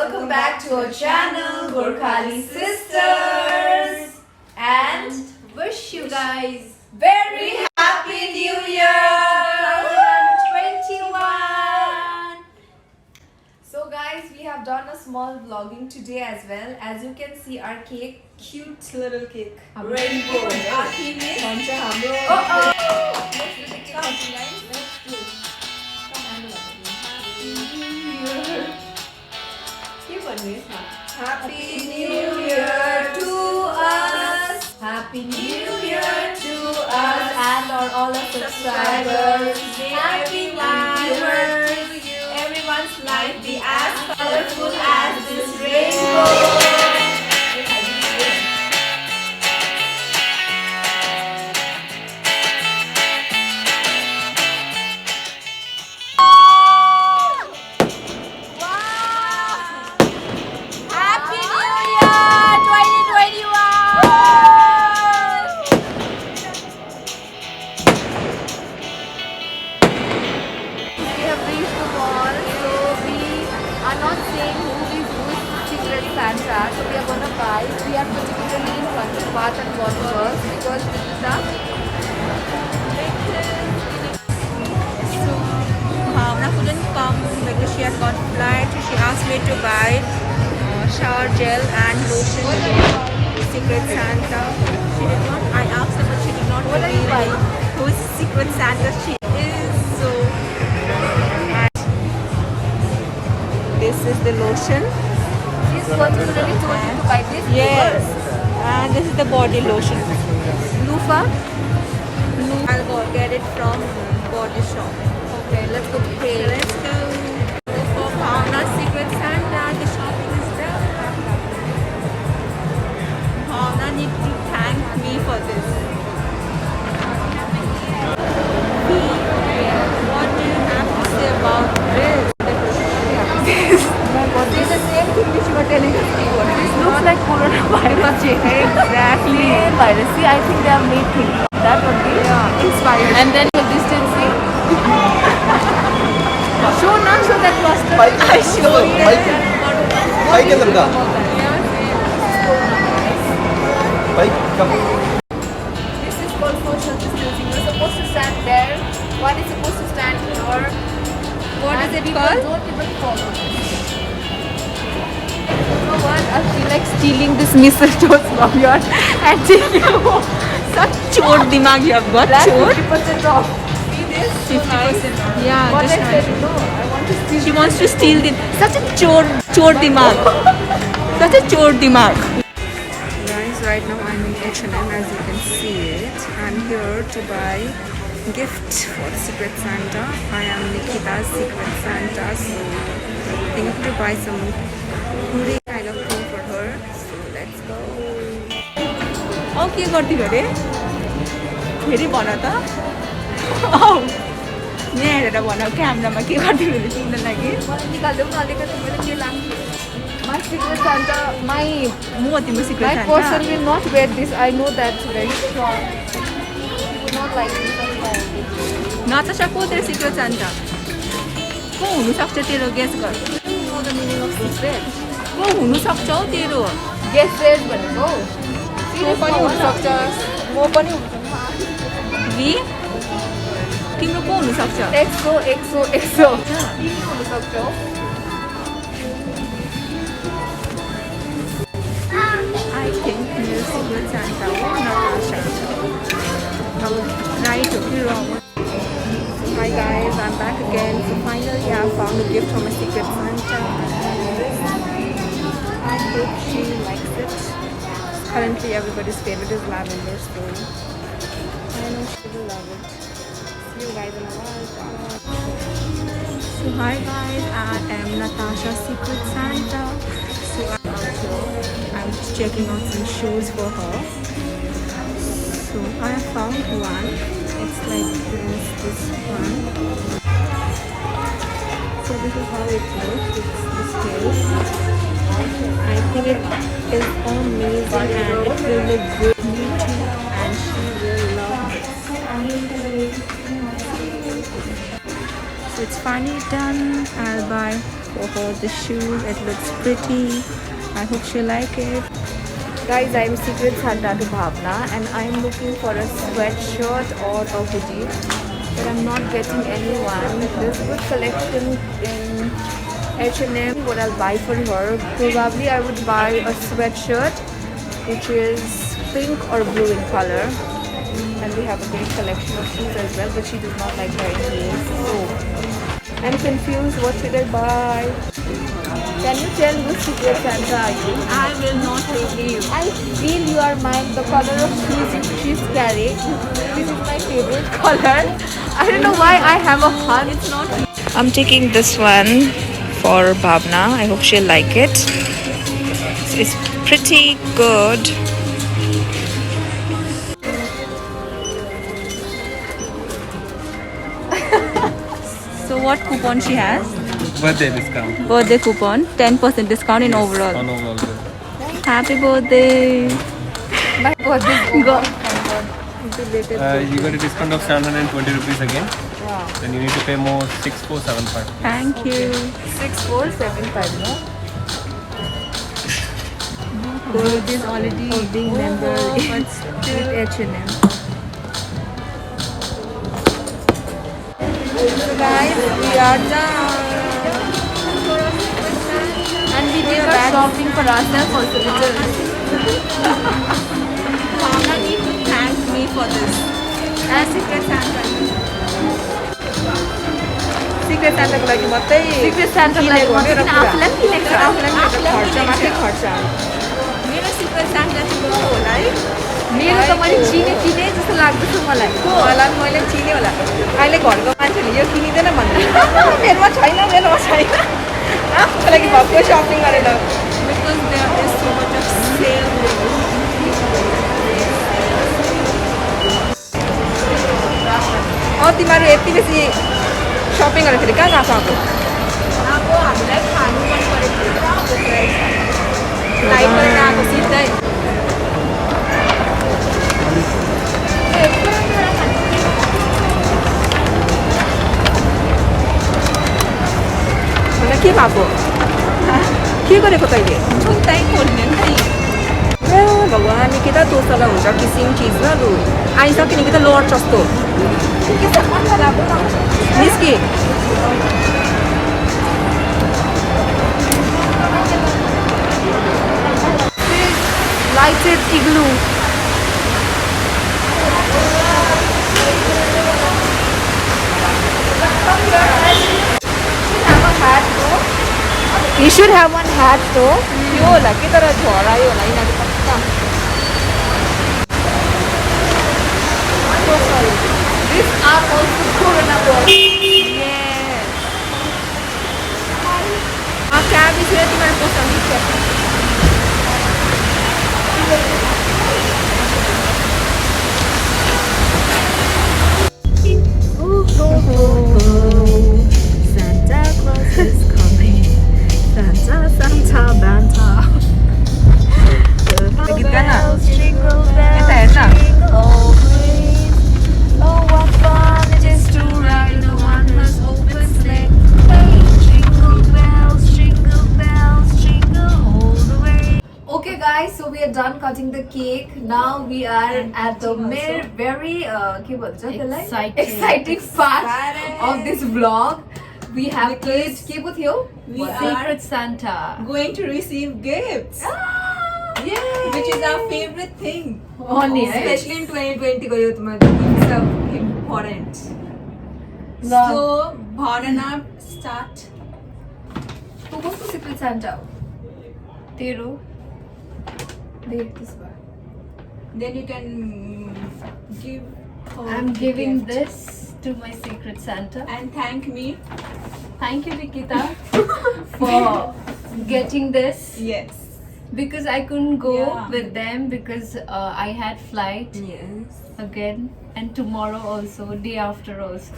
welcome back to our channel, Gorkhali Sisters, and wish you guys very happy New Year 2021. So guys, we have done a small vlogging today as well. As you can see, our cake, cute little cake, rainbow. Our theme is Happy New Year to us. Happy New Year to us and all our subscribers. Happy New Year to you. Everyone's life be as colorful as this rainbow. Santa, so we are gonna buy. We are particularly in front of Bath and Body Works because this is the So Bhavna couldn't come because she had got flight. She asked me to buy shower gel and lotion for Secret Santa. She did not. I asked her, but she did not reveal whose Secret Santa she is. So this is the lotion. she's particularly told you to buy this. Yes, and this is the body lotion. Loofah. I'll go get it from Body Shop. Okay, let's go pay. Let's go for Bhavna's Secret Santa. The shopping is done. Bhavna needs to thank me for this. What do you have to say about this? Say the same thing which you were telling us before. This looks like coronavirus. Exactly. Same virus. See, I think they have made things. That would be inspired. And then your distancing. Show that cluster. I show Bike लड़का Bike come This is called social distancing. You're supposed to stand there. One is supposed to stand here. What is And it people called? don't even follow this. You know what? I feel like stealing this mistletoe from your and taking it home. Such chor dimag you have got. That's Chor. 50% off. See this? So nice. 50%. Yeah, What I just said, nice. no, I want to steal. She wants to steal the such a chor dimag. Such a chor dimag. Guys, right now I'm in H&M as you can see it. I'm here to buy gift for Secret Santa. I am Nikita's Secret Santa, so thinking to buy some hoodie kind of thing for her. So let's go. Okay, got the ready. Very bonata. Oh. यहाँ हेरेर भन क्यामेरामा के गरिदिनु हुँदैछ तिमीलाई लागि मलाई निकाल्देऊ न अलिकति मैले के लाग्छ My secret Santa, म तिम्रो secret my Santa person will not wear this. I know that very sure. He would not like this at all. Natasha को तेरो सिक्रेट सान्टा को हुनुसक्छ तेरो गेस गर Know the meaning of secret. को हुनुसक्छ हौ तेरो Guesses भनेको को पनि हुनसक्छ म पनि हुन्छु वि तिम्रो को हुनुसक्छ एक्सो तिमी हुनसक्छौ I think मेरो सिक्रेट सान्टा हो नतासा अब राइट हो कि रङ हो Hi guys, I'm back again. So finally I found a gift from a Secret Santa. I hope she likes it. Currently everybody's favorite is lavender, so I know she will love it. See you guys in a while. Bye. So hi guys, I am Natasha's Secret Santa. So I'm out here. I'm just checking out some shoes for her. So I found one. It's like this one. So this is how it looks. It's this way. I think it is amazing and it will look good on YouTube and she will love it. So it's finally done. I'll buy for her the shoes. It looks pretty. I hope she like it. Guys, I am Secret Santa to Bhavna and I am looking for a sweatshirt or a hoodie, but I'm not getting anyone. There's good collection in H&M. What I'll buy for her, probably I would buy a sweatshirt which is pink or blue in color, and we have a great collection of shoes as well, but she does not like wearing heels, so I'm confused. What should I buy? Can you tell which Secret Santa are you? I will not tell you. I feel you are mine. The color of shoes she's carrying. This is my favorite color. I don't know why I have a hunch. It's not. I'm taking this one for Bhavna. I hope she'll like it. It's pretty good. So what coupon she has? Birthday discount. Birthday coupon, 10% discount in overall. On overall. Happy birthday. My birthday go. You got a discount of 720 rupees again. Then you need to pay more 6475. Thank you. 6475, no? Birthday is already being member but still H&M. So guys, we are done. And we did our shopping for ourselves also. Bhavna need to thank me for this. And Secret Santa. Secret Santa को लागि मात्रै Secret Santa को लागि मात्रै मेरो आफूलाई पनि किनेको छ। आफूलाई पनि आफूलाई पनि खर्च माथि किनेको छ। खर्च। मेरो Secret Santa चाहिँ को होला है? मेरो त मैले चिने जस्तो लाग्दैछ मलाई। मलाई मैले चिने होला। अहिले घरको मान्छेले यो किनिदैन भन्दै। मेरोमा छैन। आफूको लागि भक्कु शपिङ गरेर। Because there is so much of sale. तिमीहरू यति बेसी शपिङ गर्दाखेरि कहाँ गएको अब हामीलाई खानु मन परेको लाइट गरेर आएको सिधै के भएको के गरेको तैँले छुट्टै खोल्ने नि भगवान् के त दोस्रोलाई हुन्छ किसिम चिज ल लु आइसक्यो नि कि त लोवर जस्तो निस्के lighted igloo. You should have one hat though. यो होला के तर झरायो होला यिनीहरु पक्का. So sorry. These are also Corona balls. Yes. Cab is here. तिमीहरु पोस्टमा छ. Santa Claus is coming. Santa Banta. The bells jingle bells jingle all the way. Oh, what fun it is to ride in a one-horse open sleigh. Hey, jingle bells jingle all the way. Okay guys, so we are done cutting the cake. Now we are at the very exciting part of this vlog. We have kids. We Secret Santa. going to receive gifts, which is our favorite thing. Especially in 2020 ko youth mein it's important. So Bhavna, start. So what's the Secret Santa? Tero. Wait, this one. Then you can give her I'm the giving gift. this to my Secret Santa. And thank me. Thank you, Nikita, for getting this. Yes. Because I couldn't go Yeah. with them because I had flight Yes. again and tomorrow also, day after also.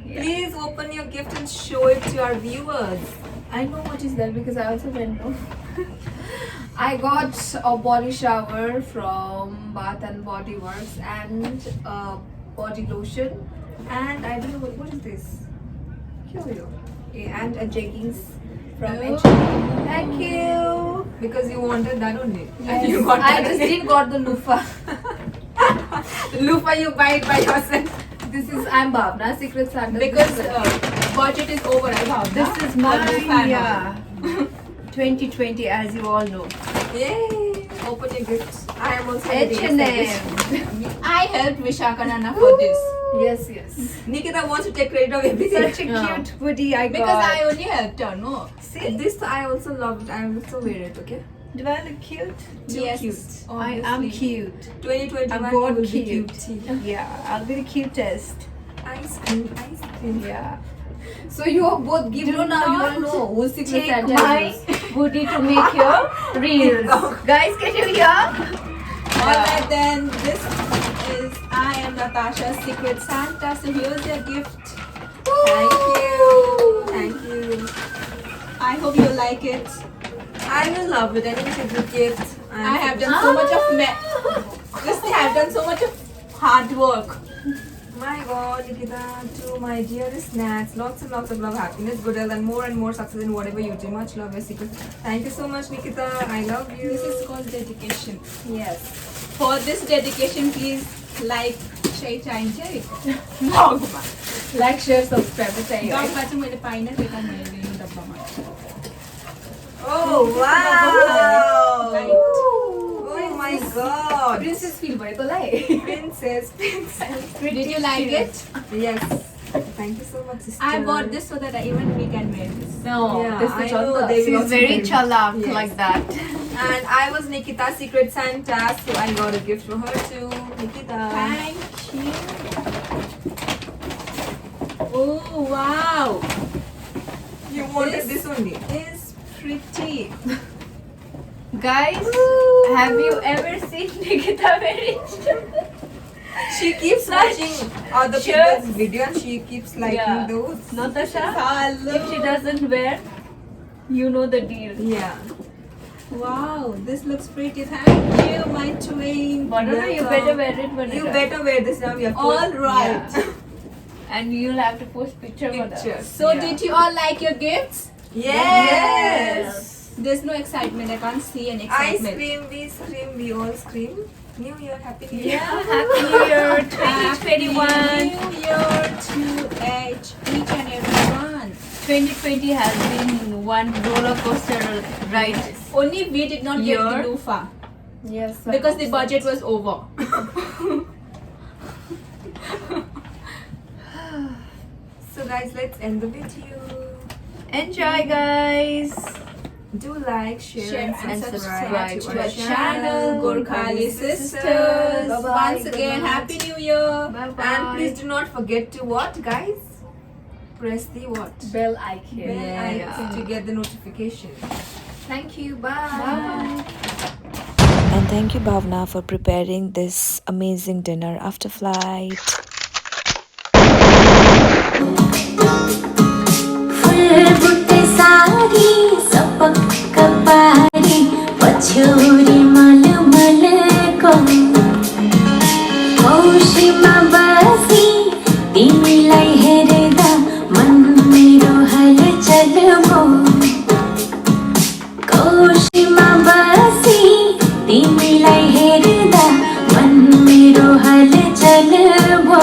Please open your gift and show it to our viewers. I know what is that because I also went home. I got a body shower from Bath and Body Works and a body lotion, and I don't know what is this. Here we go. and a jeggings from Oh. H&M. Thank you. Because you wanted that only. Yes, And you got I that just only. didn't got the loofah. Loofah, you buy it by yourself. This is I'm Bhavna, Secret Santa. Because budget is over, I Bhavna. this is For loofah mine. and Yeah. 2020, as you all know. all. Yay! Open your gifts. I am also ready to H&M. celebrate. I helped Vishaka Nana for this. Yes, yes. Nikita wants to take credit of everything. Such a cute hoodie I got. Because I only helped her, no. See? This I also love it. I will also wear it, okay? Do I look cute? Too Yes. cute. I am cute. 2021 I'm you born will be cute. cute. Yeah, I'll be the cutest. Ice cream, ice cream. Yeah. So you are both giving Do not you all know who's Secret Take Santa my is. hoodie to make your reels. Guys, can you hear? Alright then, this is I am Natasha's Secret Santa. So here's your gift. Thank you. Thank you. I hope you like it. I will love it. I think it's a good gift. I have done so much of Listen, I have done so much of hard work. My God, Nikita, to my dearest snacks, lots and lots of love, happiness, good health, and more success in whatever you do. Much love, your secret. Thank you so much, Nikita. I love you. This is called dedication. Yes. For this dedication, please like, share, and share. Like, share, subscribe. Oh wow! Right. Oh my God! Princess feel भएको लाई. Princess. Did you like it? Yes. Thank you so much, sister. I bought this so that even we can wear this. No, Yeah, this I is know, Chalta. they will She's also very wear it. chalak Yes. like that. And I was Nikita's Secret Santa, so I got a gift for her too. Nikita. Thank you. Oh wow! You wanted this only. It's pretty. Guys, have you ever seen Nikita wearing? She keeps watching other Sure. people's video and she keeps liking Yeah. those. Natasha, if she doesn't wear, you know the deal. Yeah. Wow, this looks pretty. Thank you, my twin. Banana, you better wear it, Banana. You better wear this now. We have All right. Yeah. And you'll have to post picture for that. Pictures. So Yeah. did you all like your gifts? Yes. There's no excitement. I can't see any I excitement. scream, we scream, we all scream. New Year, Happy New Year. Yeah, Happy New Year 2021. Happy New Year to each and everyone. 2020 has been one roller coaster ride. Only we did not get Year. the loofah Yes. because the budget was over. So guys, let's end the video. Enjoy, guys. Do like, share, and subscribe to our channel, Gorkhali Sisters. Bye-bye. Once again, Good night. Happy New Year. Bye-bye. And please do not forget to what, guys? Press the what? Bell icon. Bell icon to get the notification. Thank you. Bye. And thank you, Bhavna, for preparing this amazing dinner after flight. फुलबुट्टे सारी सपक कपारी पछौरी मलमलको औँसीमा बसी तिमीलाई हेर्दा मन मेरो हलचल भो कौशीमा बसी तिमीलाई हेर्दा मन मेरो हलचल भो